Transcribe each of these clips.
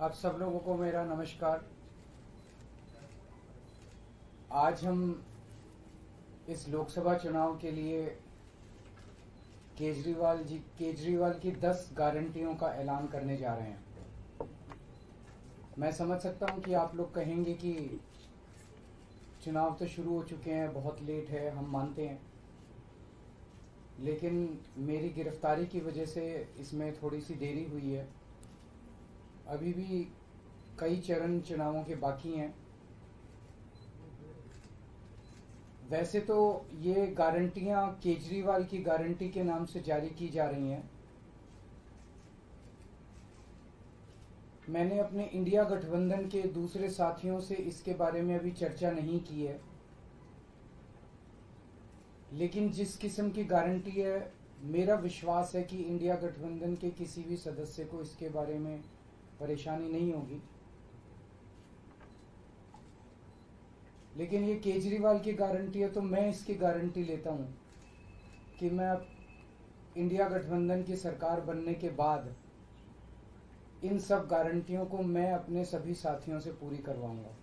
आप सब लोगों को मेरा नमस्कार। आज हम इस लोकसभा चुनाव के लिए केजरीवाल की 10 गारंटियों का ऐलान करने जा रहे हैं। मैं समझ सकता हूं कि आप लोग कहेंगे कि चुनाव तो शुरू हो चुके हैं, बहुत लेट है, हम मानते हैं, लेकिन मेरी गिरफ्तारी की वजह से इसमें थोड़ी सी देरी हुई है। अभी भी कई चरण चुनावों के बाकी हैं। वैसे तो ये गारंटियां केजरीवाल की गारंटी के नाम से जारी की जा रही हैं। मैंने अपने इंडिया गठबंधन के दूसरे साथियों से इसके बारे में अभी चर्चा नहीं की है, लेकिन जिस किस्म की गारंटी है, मेरा विश्वास है कि इंडिया गठबंधन के किसी भी सदस्य को इसके बारे में परेशानी नहीं होगी। लेकिन ये केजरीवाल की गारंटी है, तो मैं इसकी गारंटी लेता हूं कि मैं अब इंडिया गठबंधन की सरकार बनने के बाद इन सब गारंटियों को मैं अपने सभी साथियों से पूरी करवाऊंगा।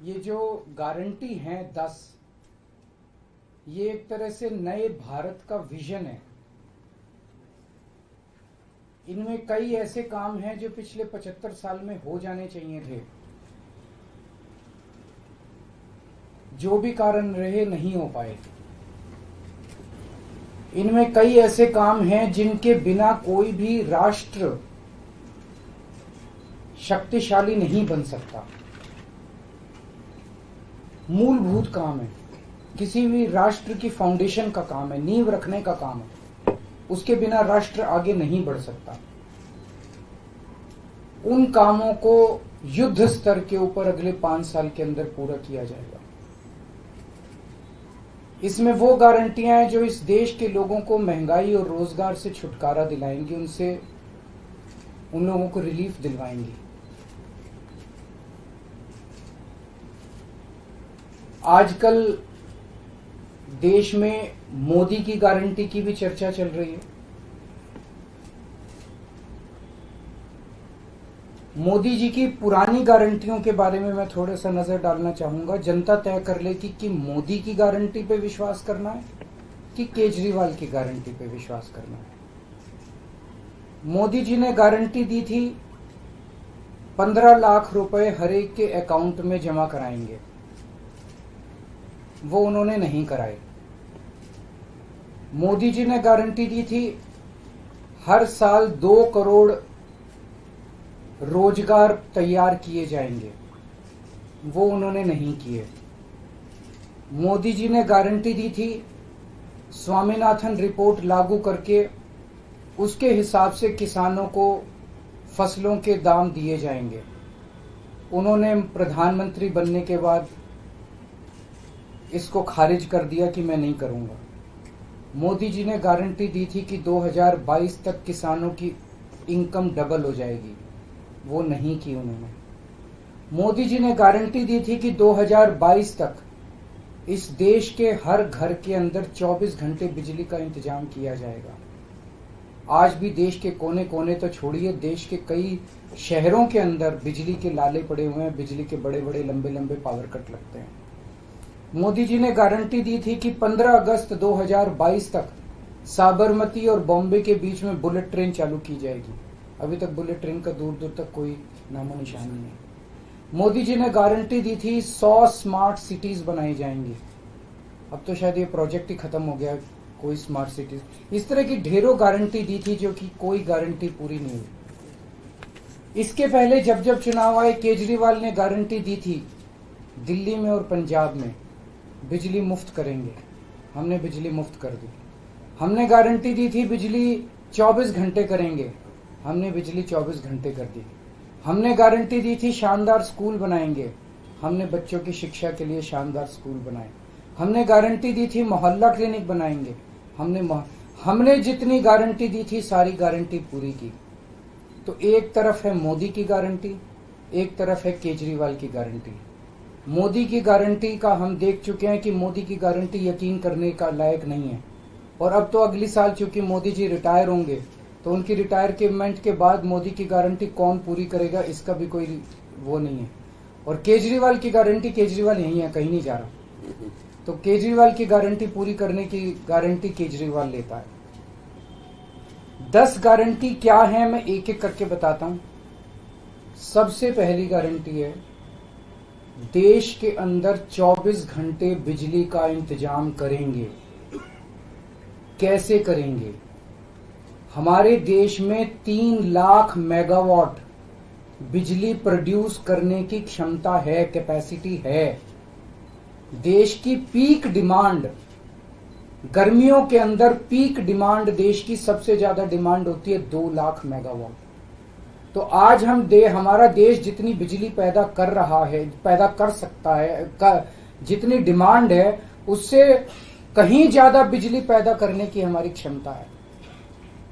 ये जो गारंटी हैं 10, ये एक तरह से नए भारत का विजन है। इनमें कई ऐसे काम हैं जो पिछले 75 साल में हो जाने चाहिए थे, जो भी कारण रहे नहीं हो पाए। इनमें कई ऐसे काम हैं जिनके बिना कोई भी राष्ट्र शक्तिशाली नहीं बन सकता। मूलभूत काम है, किसी भी राष्ट्र की फाउंडेशन का काम है, नींव रखने का काम है। उसके बिना राष्ट्र आगे नहीं बढ़ सकता। उन कामों को युद्ध स्तर के ऊपर अगले 5 साल के अंदर पूरा किया जाएगा। इसमें वो गारंटियां हैं जो इस देश के लोगों को महंगाई और रोजगार से छुटकारा दिलाएंगी, उन लोगों को रिलीफ दिलवाएंगी। आजकल देश में मोदी की गारंटी की भी चर्चा चल रही है। मोदी जी की पुरानी गारंटियों के बारे में मैं थोड़ा सा नजर डालना चाहूंगा। जनता तय कर लेगी कि मोदी की गारंटी पे विश्वास करना है कि केजरीवाल की गारंटी पे विश्वास करना है। मोदी जी ने गारंटी दी थी 15 लाख रुपए हर एक के अकाउंट में जमा कराएंगे, वो उन्होंने नहीं कराए। मोदी जी ने गारंटी दी थी हर साल 2 करोड़ रोजगार तैयार किए जाएंगे, वो उन्होंने नहीं किए। मोदी जी ने गारंटी दी थी स्वामीनाथन रिपोर्ट लागू करके उसके हिसाब से किसानों को फसलों के दाम दिए जाएंगे, उन्होंने प्रधानमंत्री बनने के बाद इसको खारिज कर दिया कि मैं नहीं करूंगा। मोदी जी ने गारंटी दी थी कि 2022 तक किसानों की इनकम डबल हो जाएगी, वो नहीं की उन्होंने। मोदी जी ने गारंटी दी थी कि 2022 तक इस देश के हर घर के अंदर 24 घंटे बिजली का इंतजाम किया जाएगा। आज भी देश के कोने कोने तो छोड़िए, देश के कई शहरों के अंदर बिजली के लाले पड़े हुए हैं, बिजली के बड़े बड़े लंबे लंबे पावर कट लगते हैं। मोदी जी ने गारंटी दी थी कि 15 अगस्त 2022 तक साबरमती और बॉम्बे के बीच में बुलेट ट्रेन चालू की जाएगी। अभी तक बुलेट ट्रेन का दूर दूर तक कोई नामो निशान नहीं है। मोदी जी ने गारंटी दी थी 100 स्मार्ट सिटीज बनाई जाएंगी। अब तो शायद ये प्रोजेक्ट ही खत्म हो गया, कोई स्मार्ट सिटीज। इस तरह की ढेरों गारंटी दी थी जो कि कोई गारंटी पूरी नहीं हुई। इसके पहले जब जब चुनाव आए, केजरीवाल ने गारंटी दी थी दिल्ली में और पंजाब में बिजली मुफ्त करेंगे, हमने बिजली मुफ्त कर दी। हमने गारंटी दी थी बिजली 24 घंटे करेंगे, हमने बिजली 24 घंटे कर दी। हमने गारंटी दी थी शानदार स्कूल बनाएंगे, हमने बच्चों की शिक्षा के लिए शानदार स्कूल बनाए। हमने गारंटी दी थी मोहल्ला क्लिनिक बनाएंगे, हमने जितनी गारंटी दी थी सारी गारंटी पूरी की। तो एक तरफ है मोदी की गारंटी, एक तरफ है केजरीवाल की गारंटी। मोदी की गारंटी का हम देख चुके हैं कि मोदी की गारंटी यकीन करने का लायक नहीं है। और अब तो अगली साल चूंकि मोदी जी रिटायर होंगे, तो उनकी रिटायरमेंट के बाद मोदी की गारंटी कौन पूरी करेगा, इसका भी कोई वो नहीं है। और केजरीवाल की गारंटी, केजरीवाल यही है, कहीं नहीं जा रहा, तो केजरीवाल की गारंटी पूरी करने की गारंटी केजरीवाल लेता है। 10 गारंटी क्या है, मैं एक एक करके बताता हूं। सबसे पहली गारंटी है, देश के अंदर 24 घंटे बिजली का इंतजाम करेंगे। कैसे करेंगे? हमारे देश में 3 लाख मेगावाट बिजली प्रोड्यूस करने की क्षमता है, कैपेसिटी है। देश की पीक डिमांड, गर्मियों के अंदर पीक डिमांड देश की सबसे ज्यादा डिमांड होती है 2 लाख मेगावाट। तो आज हमारा देश जितनी बिजली पैदा कर रहा है, पैदा कर सकता है, जितनी डिमांड है उससे कहीं ज्यादा बिजली पैदा करने की हमारी क्षमता है।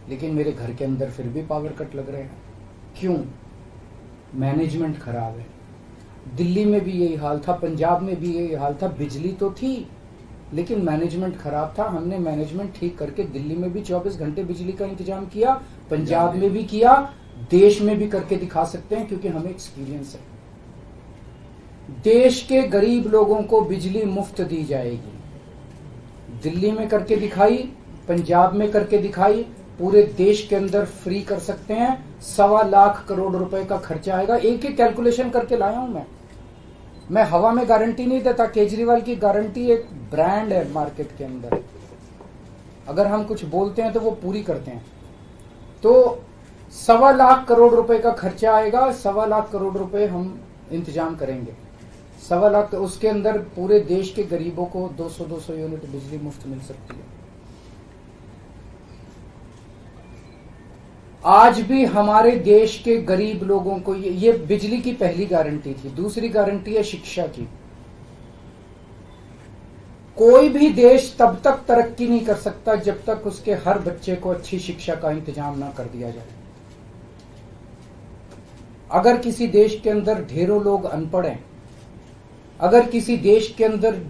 लेकिन मेरे घर के अंदर फिर भी पावर कट लग रहे हैं। क्यों? मैनेजमेंट खराब है। दिल्ली में भी यही हाल था, पंजाब में भी यही हाल था। बिजली तो थी लेकिन मैनेजमेंट खराब था। हमने मैनेजमेंट ठीक करके दिल्ली में भी 24 घंटे बिजली का इंतजाम किया, पंजाब में भी किया, देश में भी करके दिखा सकते हैं क्योंकि हमें एक्सपीरियंस है। देश के गरीब लोगों को बिजली मुफ्त दी जाएगी। दिल्ली में करके दिखाई, पंजाब में करके दिखाई, पूरे देश के अंदर फ्री कर सकते हैं। 1.25 लाख करोड़ रुपए का खर्चा आएगा। एक एक कैलकुलेशन करके लाया हूं मैं हवा में गारंटी नहीं देता। केजरीवाल की गारंटी एक ब्रांड है मार्केट के अंदर। अगर हम कुछ बोलते हैं तो वो पूरी करते हैं। तो 1.25 लाख करोड़ रुपए का खर्चा आएगा। 1.25 लाख करोड़ रुपए हम इंतजाम करेंगे। 1.25 लाख, उसके अंदर पूरे देश के गरीबों को 200 यूनिट बिजली मुफ्त मिल सकती है। आज भी हमारे देश के गरीब लोगों को ये बिजली की पहली गारंटी थी। दूसरी गारंटी है शिक्षा की। कोई भी देश तब तक तरक्की नहीं कर सकता जब तक उसके हर बच्चे को अच्छी शिक्षा का इंतजाम ना कर दिया जाए। अगर किसी देश के अंदर ढेरों लोग अनपढ़ हैं, अगर किसी देश के अंदर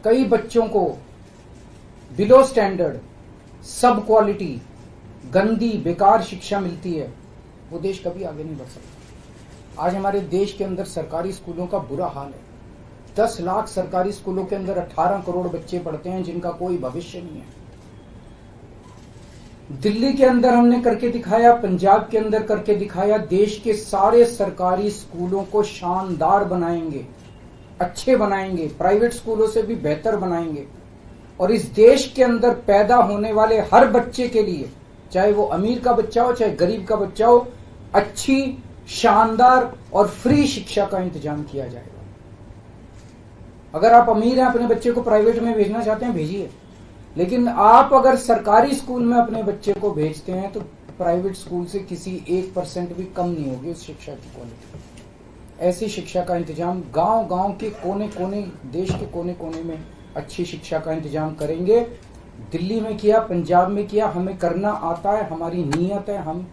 कई बच्चों को बिलो स्टैंडर्ड, सब क्वालिटी, गंदी बेकार शिक्षा मिलती है, वो देश कभी आगे नहीं बढ़ सकता। आज हमारे देश के अंदर सरकारी स्कूलों का बुरा हाल है। 10 लाख सरकारी स्कूलों के अंदर 18 करोड़ बच्चे पढ़ते हैं जिनका कोई भविष्य नहीं है। दिल्ली के अंदर हमने करके दिखाया, पंजाब के अंदर करके दिखाया। देश के सारे सरकारी स्कूलों को शानदार बनाएंगे, अच्छे बनाएंगे, प्राइवेट स्कूलों से भी बेहतर बनाएंगे। और इस देश के अंदर पैदा होने वाले हर बच्चे के लिए, चाहे वो अमीर का बच्चा हो चाहे गरीब का बच्चा हो, अच्छी, शानदार और फ्री शिक्षा का इंतजाम किया जाएगा। अगर आप अमीर हैं, अपने बच्चे को प्राइवेट में भेजना चाहते हैं, भेजिए। लेकिन आप अगर सरकारी स्कूल में अपने बच्चे को भेजते हैं तो प्राइवेट स्कूल से किसी 1% भी कम नहीं होगी उस शिक्षा की क्वालिटी। ऐसी शिक्षा का इंतजाम गांव-गांव के कोने-कोने, देश के कोने-कोने में अच्छी शिक्षा का इंतजाम करेंगे। दिल्ली में किया, पंजाब में किया, हमें करना आता है, हमारी नीयत है।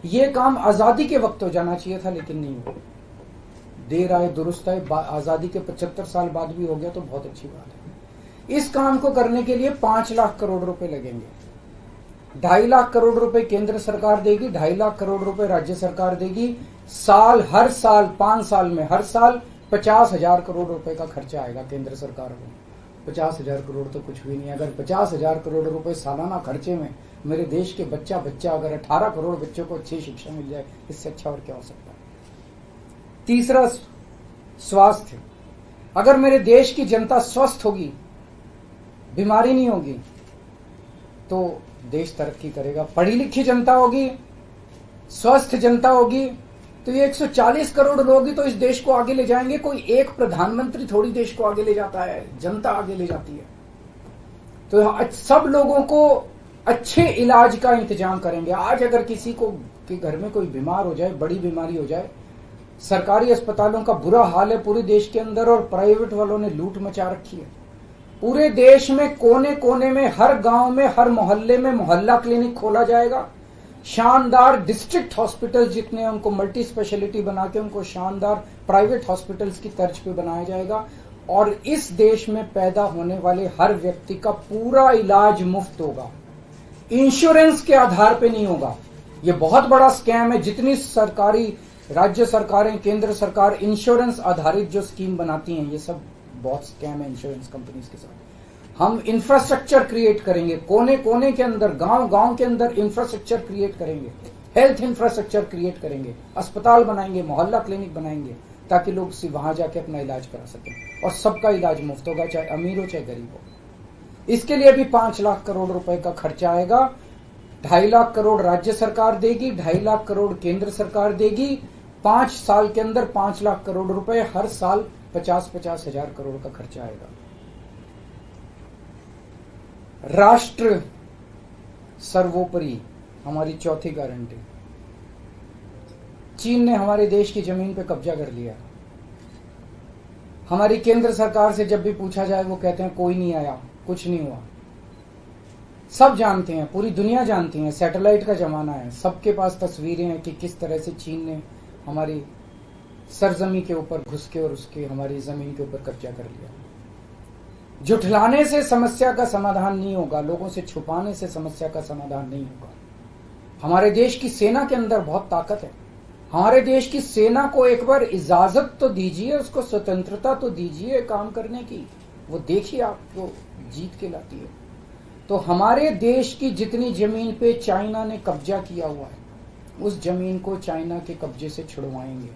ये काम आजादी के वक्त हो जाना चाहिए था लेकिन नहीं हुआ। देर आए दुरुस्त आए, आजादी के 75 साल बाद भी हो गया तो बहुत अच्छी बात है। इस काम को करने के लिए 5 लाख करोड़ रुपए लगेंगे। 2.5 लाख करोड़ रुपए केंद्र सरकार देगी, 2.5 लाख करोड़ रुपए राज्य सरकार देगी। हर साल 5 साल में हर साल 50,000 करोड़ रुपए का खर्चा आएगा केंद्र सरकार को। 50,000 करोड़ तो कुछ भी नहीं। अगर 50,000 करोड़ रुपए सालाना खर्चे में मेरे देश के बच्चा अगर 18 करोड़ बच्चों को अच्छी शिक्षा मिल जाए, इससे अच्छा और क्या हो सकता है। तीसरा, स्वास्थ्य। अगर मेरे देश की जनता स्वस्थ होगी, बीमारी नहीं होगी, तो देश तरक्की करेगा। पढ़ी लिखी जनता होगी, स्वस्थ जनता होगी, तो ये 140 करोड़ लोग ही तो इस देश को आगे ले जाएंगे। कोई एक प्रधानमंत्री थोड़ी देश को आगे ले जाता है, जनता आगे ले जाती है। तो सब लोगों को अच्छे इलाज का इंतजाम करेंगे। आज अगर किसी को के घर में कोई बीमार हो जाए, बड़ी बीमारी हो जाए, सरकारी अस्पतालों का बुरा हाल है पूरे देश के अंदर और प्राइवेट वालों ने लूट मचा रखी है। पूरे देश में कोने कोने में, हर गांव में, हर मोहल्ले में मोहल्ला क्लिनिक खोला जाएगा। शानदार डिस्ट्रिक्ट हॉस्पिटल जितने हैं उनको मल्टी स्पेशलिटी बना के उनको शानदार प्राइवेट हॉस्पिटल्स की तर्ज पे बनाया जाएगा। और इस देश में पैदा होने वाले हर व्यक्ति का पूरा इलाज मुफ्त होगा। इंश्योरेंस के आधार पे नहीं होगा। ये बहुत बड़ा स्कैम है। जितनी सरकारी, राज्य सरकारें, केंद्र सरकार इंश्योरेंस आधारित जो स्कीम बनाती हैं, ये सब बहुत स्कैम है इंश्योरेंस कंपनीज के साथ। हम इंफ्रास्ट्रक्चर क्रिएट करेंगे, कोने कोने के अंदर, गांव गांव के अंदर इंफ्रास्ट्रक्चर क्रिएट करेंगे, हेल्थ इंफ्रास्ट्रक्चर क्रिएट करेंगे, अस्पताल बनाएंगे, मोहल्ला क्लिनिक बनाएंगे, ताकि लोग वहां जाके अपना इलाज करा सकें। और सबका इलाज मुफ्त होगा, चाहे अमीर हो चाहे गरीब हो। इसके लिए भी 5 लाख करोड़ रुपए का खर्चा आएगा। 2.5 लाख करोड़ राज्य सरकार देगी, 2.5 लाख करोड़ केंद्र सरकार देगी। 5 साल के अंदर 5 लाख करोड़ रुपए, हर साल 50-50 हजार करोड़ का खर्चा आएगा। राष्ट्र सर्वोपरि, हमारी चौथी गारंटी। चीन ने हमारे देश की जमीन पे कब्जा कर लिया। हमारी केंद्र सरकार से जब भी पूछा जाए, वो कहते हैं कोई नहीं आया, कुछ नहीं हुआ। सब जानते हैं, पूरी दुनिया जानती है, सैटेलाइट का जमाना है, सबके पास तस्वीरें हैं कि किस तरह से चीन ने हमारी सरजमी के ऊपर घुस के और उसके हमारी जमीन के ऊपर कब्जा कर लिया। जुठलाने से समस्या का समाधान नहीं होगा, लोगों से छुपाने से समस्या का समाधान नहीं होगा। हमारे देश की सेना के अंदर बहुत ताकत है। हमारे देश की सेना को एक बार इजाजत तो दीजिए, उसको स्वतंत्रता तो दीजिए काम करने की। वो देखिए आपको जीत के लाती है। तो हमारे देश की जितनी जमीन पे चाइना ने कब्जा किया हुआ है, उस जमीन को चाइना के कब्जे से छुड़वाएंगे।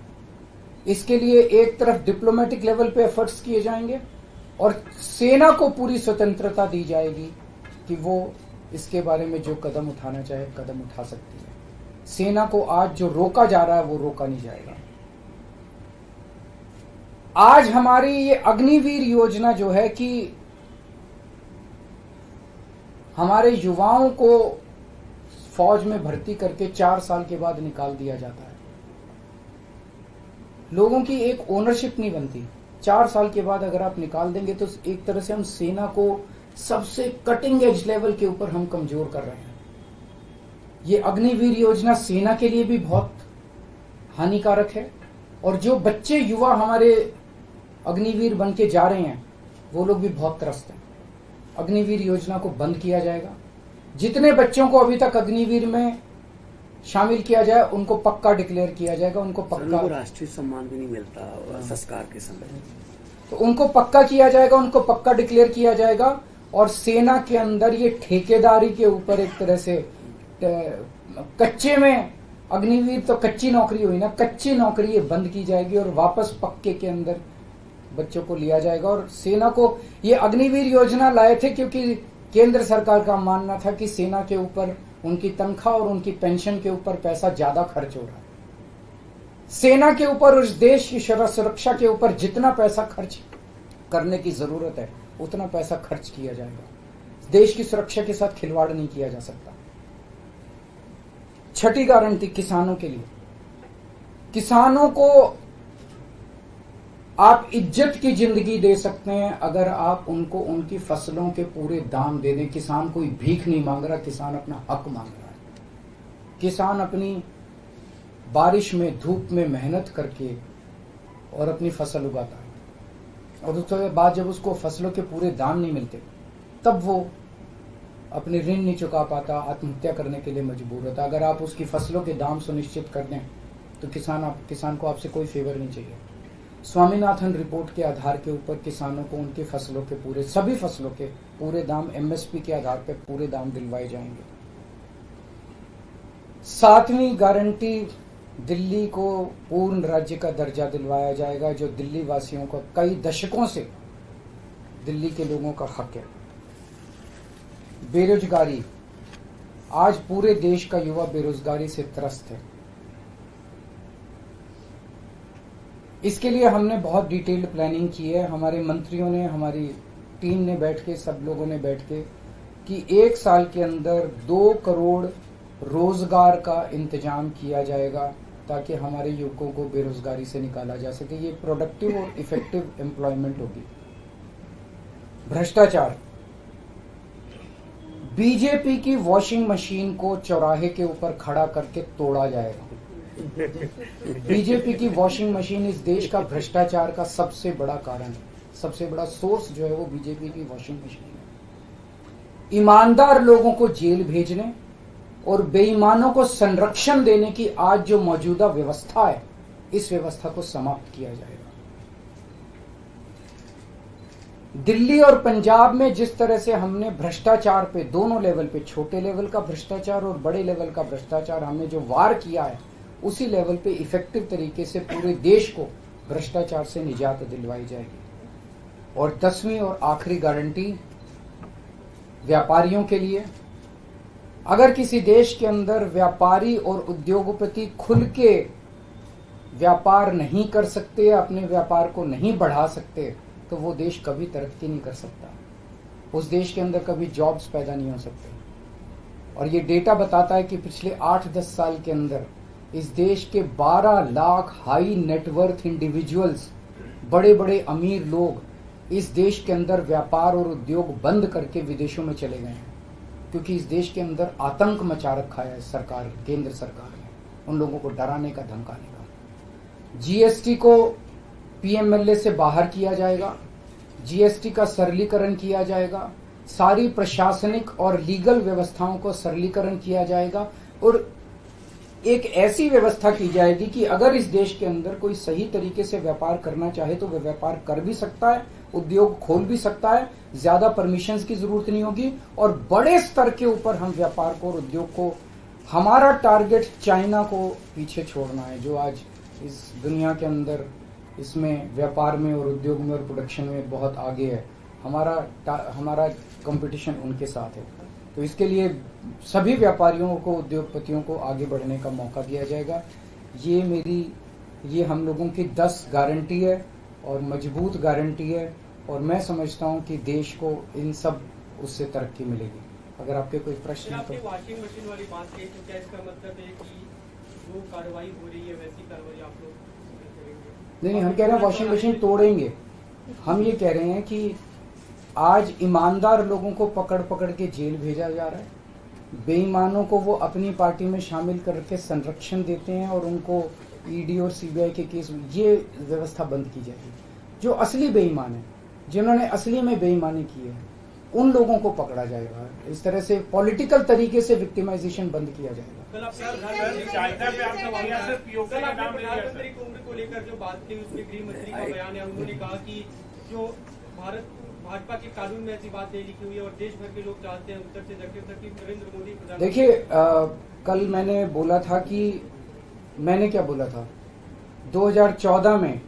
इसके लिए एक तरफ डिप्लोमेटिक लेवल पे एफर्ट्स किए जाएंगे और सेना को पूरी स्वतंत्रता दी जाएगी कि वो इसके बारे में जो कदम उठाना चाहे कदम उठा सकती है। सेना को आज जो रोका जा रहा है वो रोका नहीं जाएगा। आज हमारी ये अग्निवीर योजना जो है कि हमारे युवाओं को फौज में भर्ती करके 4 साल के बाद निकाल दिया जाता है। लोगों की एक ओनरशिप नहीं बनती। 4 साल के बाद अगर आप निकाल देंगे तो एक तरह से हम सेना को सबसे कटिंग एज लेवल के ऊपर हम कमजोर कर रहे हैं। ये अग्निवीर योजना सेना के लिए भी बहुत हानिकारक है और जो बच्चे युवा हमारे अग्निवीर बन के जा रहे हैं वो लोग भी बहुत त्रस्त हैं। अग्निवीर योजना को बंद किया जाएगा। जितने बच्चों को अभी तक अग्निवीर में शामिल किया जाए उनको पक्का डिक्लेयर किया जाएगा। उनको पक्का राष्ट्रीय सम्मान भी नहीं मिलता संस्कार के समय, तो उनको पक्का किया जाएगा, उनको पक्का डिक्लेयर किया जाएगा। और सेना के अंदर ये ठेकेदारी के ऊपर एक तरह से कच्चे में अग्निवीर तो कच्ची नौकरी हुई ना, कच्ची नौकरी ये बंद की जाएगी और वापस पक्के के अंदर बच्चों को लिया जाएगा। और सेना को ये अग्निवीर योजना लाए थे क्योंकि केंद्र सरकार का मानना था कि सेना के ऊपर उनकी तनख्वाह और उनकी पेंशन के ऊपर पैसा ज्यादा खर्च हो रहा है। सेना के ऊपर, उस देश की सुरक्षा के ऊपर जितना पैसा खर्च करने की जरूरत है उतना पैसा खर्च किया जाएगा। देश की सुरक्षा के साथ खिलवाड़ नहीं किया जा सकता। छठी गारंटी किसानों के लिए। किसानों को आप इज्जत की जिंदगी दे सकते हैं अगर आप उनको उनकी फसलों के पूरे दाम दे दें। किसान कोई भीख नहीं मांग रहा, किसान अपना हक मांग रहा है। किसान अपनी बारिश में, धूप में मेहनत करके और अपनी फसल उगाता है और उसके बाद जब उसको फसलों के पूरे दाम नहीं मिलते तब वो अपने ऋण नहीं चुका पाता, आत्महत्या करने के लिए मजबूर होता। अगर आप उसकी फसलों के दाम सुनिश्चित कर दें तो किसान को आपसे कोई फेवर नहीं चाहिए। स्वामीनाथन रिपोर्ट के आधार के ऊपर किसानों को उनकी फसलों के पूरे, सभी फसलों के पूरे दाम एमएसपी के आधार पर पूरे दाम दिलवाए जाएंगे। 7वीं गारंटी, दिल्ली को पूर्ण राज्य का दर्जा दिलवाया जाएगा, जो दिल्ली वासियों का कई दशकों से दिल्ली के लोगों का हक है। बेरोजगारी, आज पूरे देश का युवा बेरोजगारी से त्रस्त है। इसके लिए हमने बहुत डिटेल्ड प्लानिंग की है। हमारे मंत्रियों ने, हमारी टीम ने बैठ के, सब लोगों ने बैठ के कि 1 साल के अंदर 2 करोड़ रोजगार का इंतजाम किया जाएगा ताकि हमारे युवकों को बेरोजगारी से निकाला जा सके। ये प्रोडक्टिव और इफेक्टिव एम्प्लॉयमेंट होगी। भ्रष्टाचार, बीजेपी की वॉशिंग मशीन को चौराहे के ऊपर खड़ा करके तोड़ा जाएगा। बीजेपी की वॉशिंग मशीन इस देश का भ्रष्टाचार का सबसे बड़ा कारण है। सबसे बड़ा सोर्स जो है वो बीजेपी की वॉशिंग मशीन है। ईमानदार लोगों को जेल भेजने और बेईमानों को संरक्षण देने की आज जो मौजूदा व्यवस्था है, इस व्यवस्था को समाप्त किया जाएगा। दिल्ली और पंजाब में जिस तरह से हमने भ्रष्टाचार पे दोनों लेवल पे, छोटे लेवल का भ्रष्टाचार और बड़े लेवल का भ्रष्टाचार, हमने जो वार किया है, उसी लेवल पे इफेक्टिव तरीके से पूरे देश को भ्रष्टाचार से निजात दिलवाई जाएगी। और 10वीं और आखिरी गारंटी व्यापारियों के लिए, अगर किसी देश के अंदर व्यापारी और उद्योगपति खुल के व्यापार नहीं कर सकते, अपने व्यापार को नहीं बढ़ा सकते, तो वो देश कभी तरक्की नहीं कर सकता। उस देश के अंदर कभी जॉब्स पैदा नहीं हो सकते। और ये डेटा बताता है कि पिछले 8-10 साल के अंदर इस देश के 12 लाख हाई नेटवर्थ इंडिविजुअल्स, बड़े बड़े अमीर लोग इस देश के अंदर व्यापार और उद्योग बंद करके विदेशों में चले गए हैं, क्योंकि इस देश के अंदर आतंक मचा रखा है सरकार, केंद्र सरकार ने, उन लोगों को डराने का, धमकाने का। जीएसटी को पीएमएलए से बाहर किया जाएगा, जीएसटी का सरलीकरण किया जाएगा, सारी प्रशासनिक और लीगल व्यवस्थाओं को सरलीकरण किया जाएगा और एक ऐसी व्यवस्था की जाएगी कि अगर इस देश के अंदर कोई सही तरीके से व्यापार करना चाहे तो वह व्यापार कर भी सकता है, उद्योग खोल भी सकता है, ज्यादा परमिशंस की जरूरत नहीं होगी और बड़े स्तर के ऊपर हम व्यापार को और उद्योग को, हमारा टारगेट चाइना को पीछे छोड़ना है, जो आज इस दुनिया के अंदर इसमें व्यापार में और उद्योग में और प्रोडक्शन में बहुत आगे है। हमारा कंपटीशन उनके साथ है। तो इसके लिए सभी व्यापारियों को, उद्योगपतियों को आगे बढ़ने का मौका दिया जाएगा। ये हम लोगों की 10 गारंटी है और मजबूत गारंटी है और मैं समझता हूं कि देश को इन सब उससे तरक्की मिलेगी। अगर आपके कोई प्रश्न है तो। वॉशिंग मशीन वाली बात कही, तो क्या इसका मतलब है कि जो कार्रवाई हो रही है वैसी कार्रवाई आप लोग करेंगे? नहीं, हम कह रहे हैं वॉशिंग मशीन तोड़ेंगे। हम ये कह रहे हैं कि आज ईमानदार लोगों को पकड़ पकड़ के जेल भेजा जा रहा है, बेईमानों को वो अपनी पार्टी में शामिल करके संरक्षण देते हैं और उनको ईडी और सीबीआई के केस, ये व्यवस्था बंद की जाएगी। जो असली बेईमान है, जिन्होंने असली में बेईमानी की है, उन लोगों को पकड़ा जाएगा। इस तरह से पॉलिटिकल तरीके से विक्टिमाइजेशन बंद किया जाएगा। प्रधानमंत्री की उम्र को लेकर जो बात की, उसमें गृह मंत्री का बयान है, उन्होंने कहा कि जो भाजपा के कानून में ऐसी बात नहीं लिखी हुई है और देश भर के लोग चाहते हैं उत्तर से दक्षिण तक कि नरेंद्र मोदी प्रधानमंत्री। देखिए, कल मैंने बोला था कि मैंने क्या बोला था, 2014 में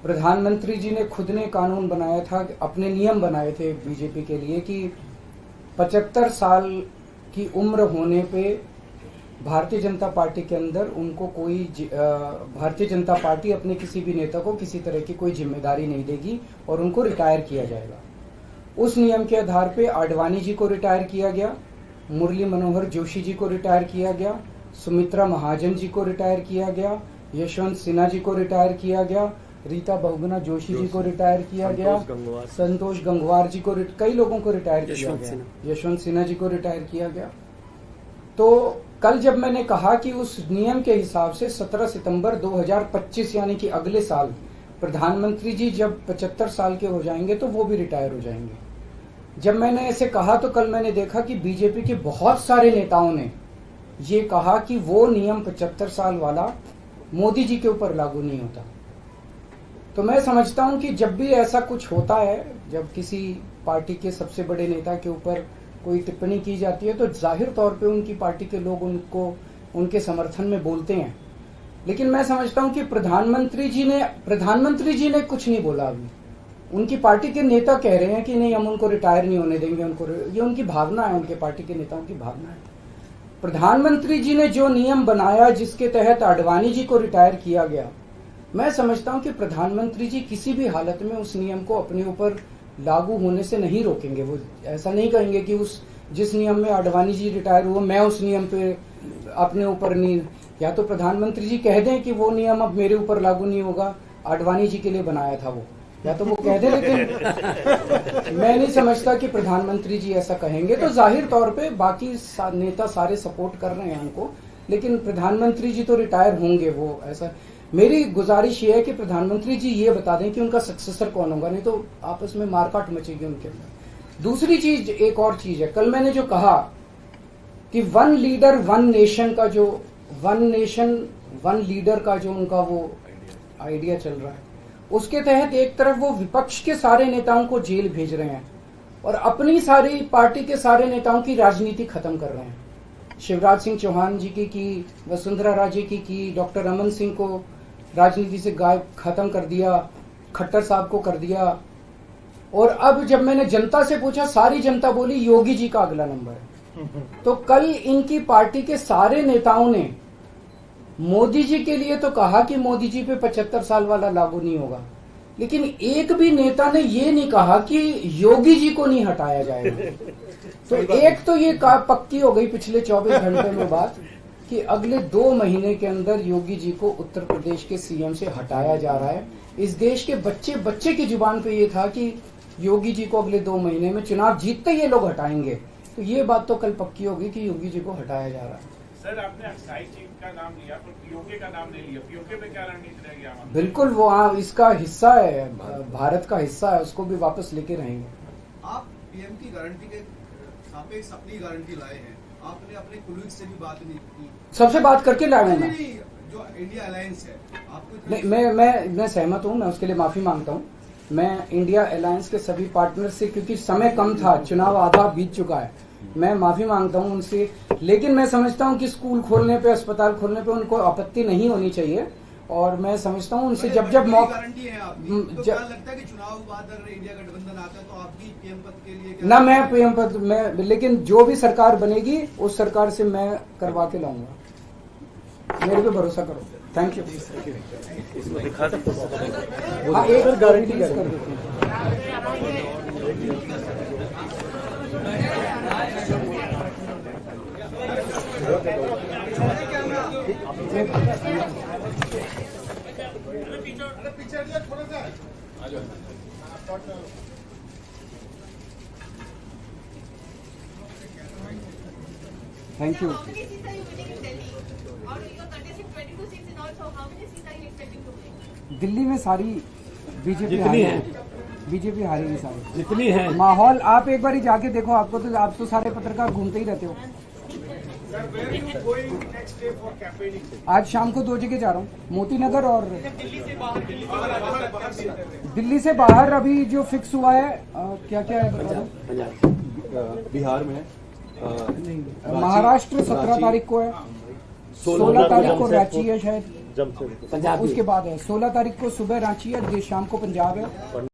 प्रधानमंत्री जी ने खुद ने कानून बनाया था, अपने नियम बनाए थे बीजेपी के लिए कि 75 साल की उम्र होने पे भारतीय जनता पार्टी के अंदर उनको कोई, भारतीय जनता पार्टी अपने किसी भी नेता को किसी तरह की कोई जिम्मेदारी नहीं देगी और उनको रिटायर किया जाएगा। उस नियम के आधार पे आडवाणी जी को रिटायर किया गया, मुरली मनोहर जोशी जी को रिटायर किया गया, सुमित्रा महाजन जी को रिटायर किया गया, यशवंत सिन्हा जी को रिटायर किया गया, रीता बहुगुणा जोशी जी को रिटायर किया गया, संतोष गंगवार जी को, कई लोगों को रिटायर किया गया, यशवंत सिन्हा जी को रिटायर किया गया। तो कल जब मैंने कहा कि उस नियम के हिसाब से 17 सितंबर 2025 यानी कि अगले साल प्रधानमंत्री जी जब 75 साल के हो जाएंगे तो वो भी रिटायर हो जाएंगे। जब मैंने ऐसे कहा तो कल मैंने देखा कि बीजेपी के बहुत सारे नेताओं ने ये कहा कि वो नियम 75 साल वाला मोदी जी के ऊपर लागू नहीं होता। तो मैं समझता हूं कि जब भी ऐसा कुछ होता है, जब किसी पार्टी के सबसे बड़े नेता के ऊपर कोई टिप्पणी की जाती है तो जाहिर तौर पे उनकी पार्टी के लोग उनको उनके समर्थन में बोलते हैं। लेकिन मैं समझता हूं कि प्रधानमंत्री जी ने कुछ नहीं बोला। अभी उनकी पार्टी के नेता कह रहे हैं कि नहीं, हम उनको रिटायर नहीं होने देंगे, ये उनकी भावना है, उनके पार्टी के नेताओं की भावना है। प्रधानमंत्री जी ने जो नियम बनाया जिसके तहत आडवाणी जी को रिटायर किया गया, मैं समझता हूं कि प्रधानमंत्री जी किसी भी हालत में उस नियम को अपने ऊपर लागू होने से नहीं रोकेंगे। वो ऐसा नहीं कहेंगे कि उस जिस नियम में आडवाणी जी रिटायर हुआ मैं उस नियम पे अपने ऊपर नहीं, या तो प्रधानमंत्री जी कह दें कि वो नियम अब मेरे ऊपर लागू नहीं होगा, आडवाणी जी के लिए बनाया था वो, या तो वो कह दें। लेकिन मैं नहीं समझता कि प्रधानमंत्री जी ऐसा कहेंगे। तो जाहिर तौर पे बाकी नेता सारे सपोर्ट कर रहे हैं उनको, लेकिन प्रधानमंत्री जी तो रिटायर होंगे। वो ऐसा, मेरी गुजारिश ये है कि प्रधानमंत्री जी ये बता दें कि उनका सक्सेसर कौन होगा, नहीं तो आपस में मारकाट मचेगी उनके अंदर। दूसरी चीज, एक और चीज है, कल मैंने जो कहा कि वन लीडर वन नेशन का जो वन नेशन वन लीडर का जो उनका वो आइडिया चल रहा है, उसके तहत एक तरफ वो विपक्ष के सारे नेताओं को जेल भेज रहे हैं और अपनी सारी पार्टी के सारे नेताओं की राजनीति खत्म कर रहे हैं। शिवराज सिंह चौहान जी की, वसुंधरा राजे की, डॉक्टर रमन सिंह को राजनीति से गायब खत्म कर दिया, खट्टर साहब को कर दिया। और अब जब मैंने जनता से पूछा, सारी जनता बोली योगी जी का अगला नंबर है। तो कल इनकी पार्टी के सारे नेताओं ने मोदी जी के लिए तो कहा कि मोदी जी पे 75 साल वाला लागू नहीं होगा, लेकिन एक भी नेता ने ये नहीं कहा कि योगी जी को नहीं हटाया जाएगा। तो एक तो ये पक्की हो गई पिछले 24 घंटे में बात कि अगले 2 महीने के अंदर योगी जी को उत्तर प्रदेश के सीएम से हटाया जा रहा है। इस देश के बच्चे बच्चे की जुबान पे ये था कि योगी जी को अगले 2 महीने में चुनाव जीतते ये लोग हटाएंगे। तो ये बात तो कल पक्की होगी कि योगी जी को हटाया जा रहा है। सर, आपने अक्साई चीफ का नाम लिया पर पीओके का नाम नहीं लिया। पीओके पे क्या रणनीति रहेगी हमारी? बिल्कुल, वो इसका हिस्सा है, भारत का हिस्सा है, उसको भी वापस लेके रहेंगे। आप पीएम की गारंटी के सापेक्ष अपनी गारंटी लाए हैं, आपने अपने कुलीग से भी बात नहीं की। सबसे बात करके लाया हूं मैं। जो इंडिया अलायंस है आपको नहीं, मैं सहमत हूं, मैं उसके लिए माफी मांगता हूं। मैं इंडिया अलायंस के सभी पार्टनर से, क्योंकि समय कम था, चुनाव आधा बीत चुका है, मैं माफी मांगता हूं उनसे। लेकिन मैं समझता हूं कि स्कूल खोलने पे, अस्पताल खोलने पे उनको आपत्ति नहीं होनी चाहिए। और मैं समझता हूं उनसे जब गारंटी है आपकी, तो क्या लगता है कि चुनाव बाद अगर इंडिया गठबंधन आता है तो आपकी पीएम पद के लिए ना, मैं पीएम पद में, लेकिन जो भी सरकार बनेगी उस सरकार से मैं करवा के लाऊंगा, मेरे पे भरोसा करो। Thank you. हाँ, एक गारंटी कर देते हैं। Thank you. How many seats are you winning in Delhi? Or you're contesting 22 seats in all, so how many seats are you expecting to win? Delhi में सारी बीजेपी जितनी है, बीजेपी हारेगी सारी। जितनी है माहौल आप एक बार ही जाके देखो, आपको तो, आप तो सारे पत्रकार घूमते ही रहते हो। आज शाम को 2 जगह जा रहा हूँ, मोती नगर और दिल्ली से बाहर। अभी जो फिक्स हुआ है, क्या क्या है बता दो। बिहार में महाराष्ट्र 17 तारीख को है, 16 तारीख को रांची है शायद, पंजाब, उसके बाद है 16 तारीख को सुबह रांची है, शाम को पंजाब है।